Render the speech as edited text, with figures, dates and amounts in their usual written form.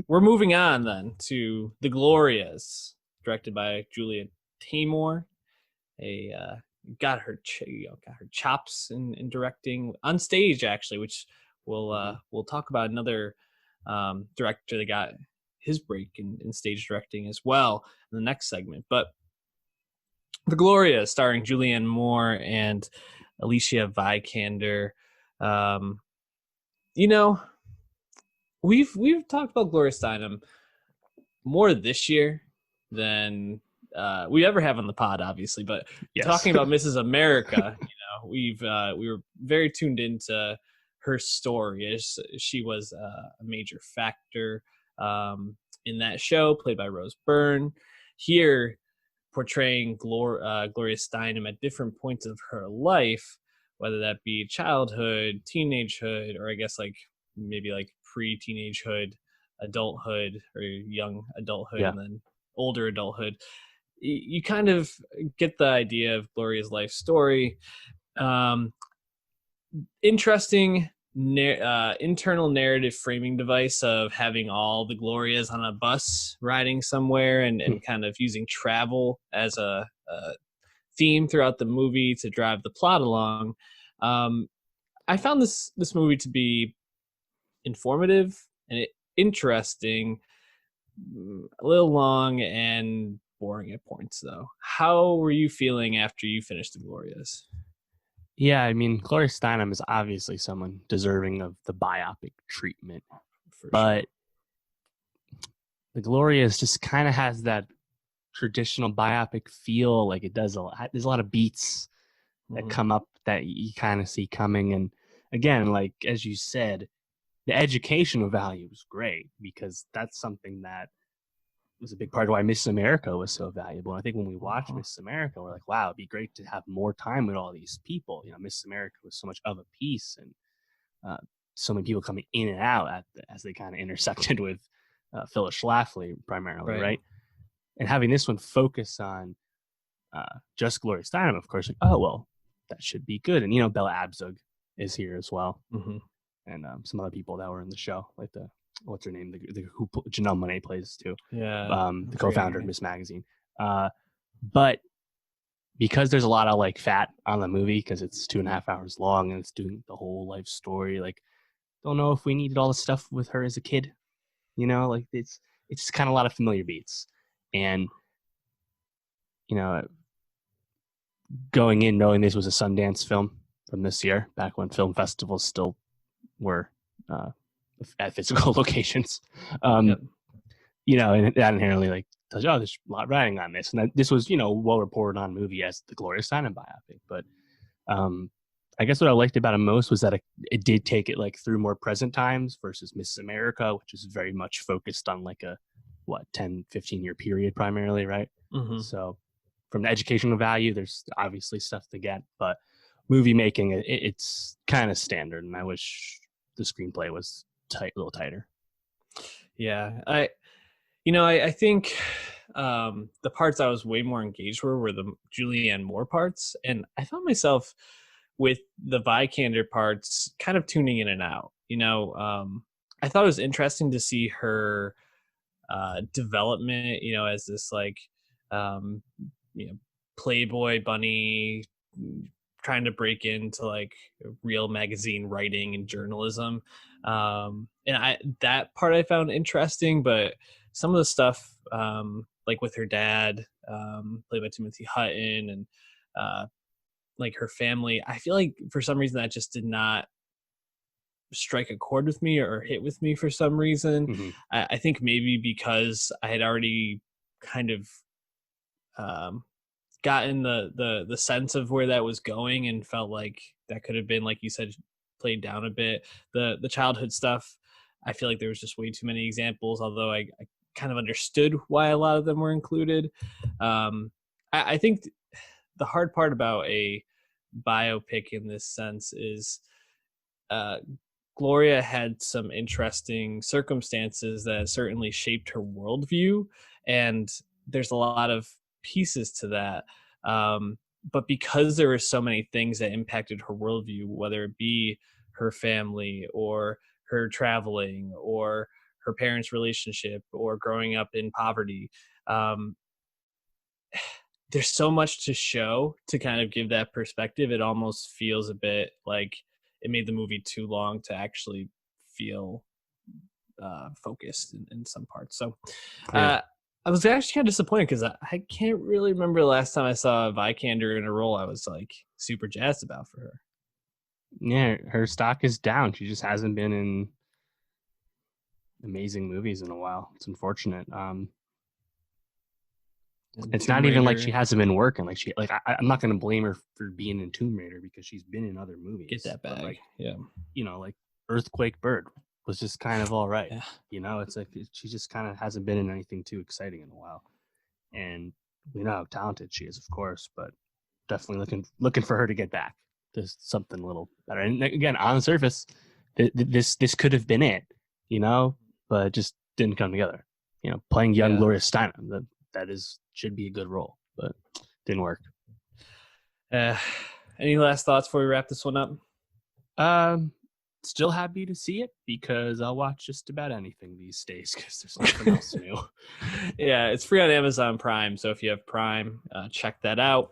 we're moving on then to the Glorias, directed by Julia Taymor. A got her chops in directing on stage actually, which we'll talk about another director that got his break in stage directing as well in the next segment. But the Gloria, starring Julianne Moore and Alicia Vikander. Um, you know, we've talked about Gloria Steinem more this year than we ever have on the pod, obviously. But Yes. talking about Mrs. America, we were very tuned into her story as she was a major factor in that show, played by Rose Byrne. Here, portraying Gloria Steinem at different points of her life, whether that be childhood, teenagehood, or I guess like maybe like pre-teenagehood, adulthood, or young adulthood, Yeah. and then older adulthood. You kind of get the idea of Gloria's life story. Interesting internal narrative framing device of having all the Glorias on a bus riding somewhere and kind of using travel as a theme throughout the movie to drive the plot along. I found this movie to be informative and interesting, a little long and boring at points though. How were you feeling after you finished the Glorias? Yeah, I mean, Gloria Steinem is obviously someone deserving of the biopic treatment, For but sure. the Glorias just kind of has that traditional biopic feel. Like it does there's a lot of beats that come up that you kind of see coming. And again, like as you said, the educational value is great because that's something that was a big part of why Miss America was so valuable. And I think when we watch Miss America, we're like, wow, it'd be great to have more time with all these people. You know, Miss America was so much of a piece, and so many people coming in and out as they kind of intersected with Phyllis Schlafly primarily, right? And having this one focus on just Gloria Steinem, of course, like, oh, well, that should be good. And, you know, Bella Abzug is here as well. And some other people that were in the show, like what's her name? Who Janelle Monáe plays too. Yeah. The co-founder of Miss Magazine. But because there's a lot of like fat on the movie because it's 2.5 hours long and it's doing the whole life story, like don't know if we needed all the stuff with her as a kid. You know, like it's just kind of a lot of familiar beats. And you know, going in knowing this was a Sundance film from this year, back when film festivals still were at physical locations, you know, and that inherently like tells you, oh, there's a lot riding on this, and this was, you know, well reported on movie as the Gloria Steinem biopic. But I guess what I liked about it most was that it did take it like through more present times versus Miss America, which is very much focused on like a 10-15 year period primarily, right? So from the educational value, there's obviously stuff to get, but movie making, it's kind of standard, and I wish the screenplay was a little tighter. Yeah, I think the parts I was way more engaged were the Julianne Moore parts, and I found myself with the Vikander parts kind of tuning in and out. I thought it was interesting to see her development, as this like Playboy bunny trying to break into like real magazine writing and journalism. And that part I found interesting, but some of the stuff like with her dad, played by Timothy Hutton, and like her family, I feel like for some reason that just did not strike a chord with me or hit with me for some reason. I think maybe because I had already kind of gotten the sense of where that was going and felt like that could have been, like you said, played down a bit. The childhood stuff, I feel like there was just way too many examples, although I kind of understood why a lot of them were included. I think the hard part about a biopic in this sense is Gloria had some interesting circumstances that certainly shaped her worldview, and there's a lot of pieces to that. But because there were so many things that impacted her worldview, whether it be her family or her traveling or her parents' relationship or growing up in poverty. Um, there's so much to show to kind of give that perspective. It almost feels a bit like it made the movie too long to actually feel focused in some parts. So Yeah. I was actually kind of disappointed because I can't really remember the last time I saw Vikander in a role I was like super jazzed about for her. Yeah, her stock is down. She just hasn't been in amazing movies in a while. It's unfortunate. It's Tomb not even like Raider, she hasn't been working. Like I'm not gonna blame her for being in Tomb Raider because she's been in other get movies. that But bag. like, Yeah. like Earthquake Bird was just kind of all right. Yeah. It's like she just kind of hasn't been in anything too exciting in a while. And we know how talented she is, of course, but definitely looking for her to get back to something a little better. And again, on the surface, this could have been it, but it just didn't come together. Playing young Yeah. Gloria Steinem, that should be a good role, but didn't work. Uh, any last thoughts before we wrap this one up? Still happy to see it because I'll watch just about anything these days because there's nothing else new. Yeah, it's free on Amazon Prime. So if you have Prime, check that out.